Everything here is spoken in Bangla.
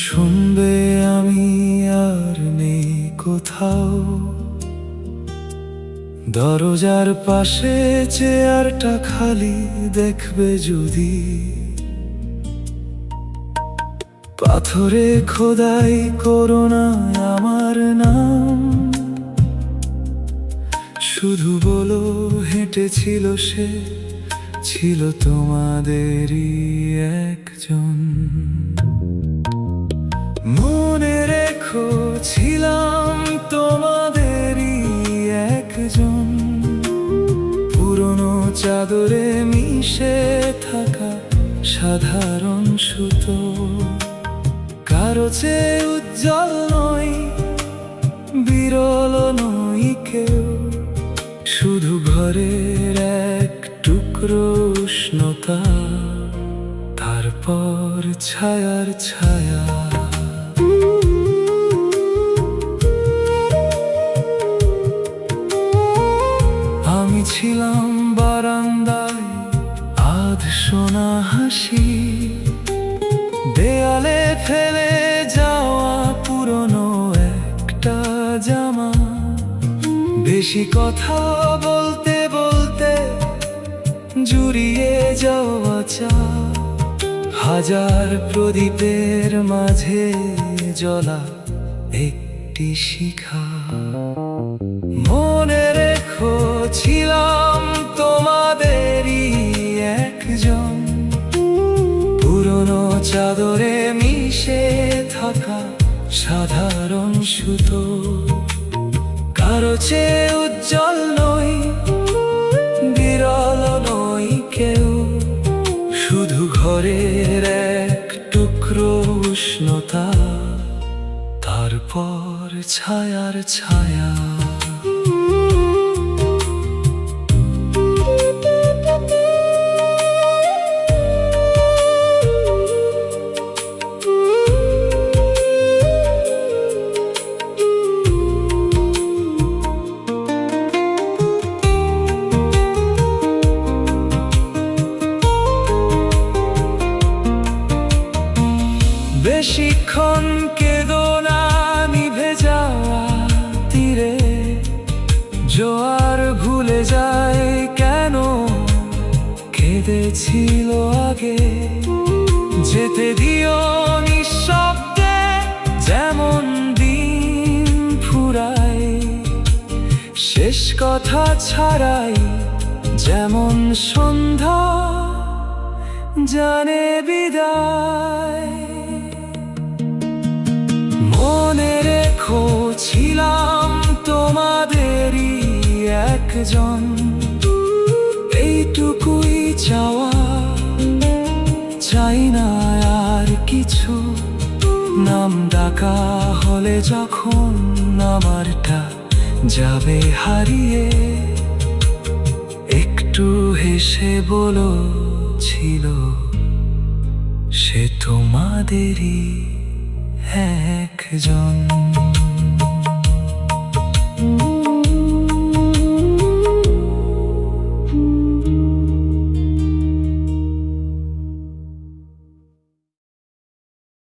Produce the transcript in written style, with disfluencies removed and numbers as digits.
শুনবে আমি আর নেই কোথাও, দরজার পাশে চেয়ারটা খালি দেখবে যদি, পাথরে খোদাই করো না আমার নাম, শুধু বলো হেঁটেছিল সে, ছিল তোমাদেরই একজন। মনে রেখো ছিলাম তোমাদেরই একজন, পুরনো চাদরে মিশে থাকা সাধারণ সুতো, কারো চেয়ে উজ্জ্বল নই, বিরল নই কেউ, শুধু ঘরের এক টুকরো উষ্ণতা, তারপর ছায়ার ছায়া। আমি ছিলাম বারান্দায় আধ শোনা হাসি, দেয়ালে ফেলে যাওয়া পুরনো একটা জামা, বেশি কথা বলতে বলতে জুড়িয়ে যাওয়া চা, হাজার প্রদীপের মাঝে জ্বলা একটি শিখা। মনে রেখো ছিলাম তোমাদেরই একজন, পুরনো চাদরে মিশে থাকা সাধারণ সুতো, কারো চেয়ে উজ্জ্বল নই, বিরল নই কেউ, শুধু ঘরের এক টুকরো উষ্ণতা, তারপর ছায়ার ছায়া। বেশিক্ষণ কেঁদো না নিভে যাওয়া তীরে, জোয়ার ভুলে যায় কেন কেঁদেছিল আগে, যেতে দিও নিঃশব্দে যেমন দিন ফুরায়, শেষ কথা ছাড়াই যেমন সন্ধ্যা জানে বিদায়। মনে রেখো ছিলাম তোমাদেরই একজন, এইটুকুই চাওয়া, চাই না আর কিছু, নাম ডাকা হলে যখন আমারটা যাবে হারিয়ে, একটু হেসে বলো ছিল সে তোমাদেরই একজন।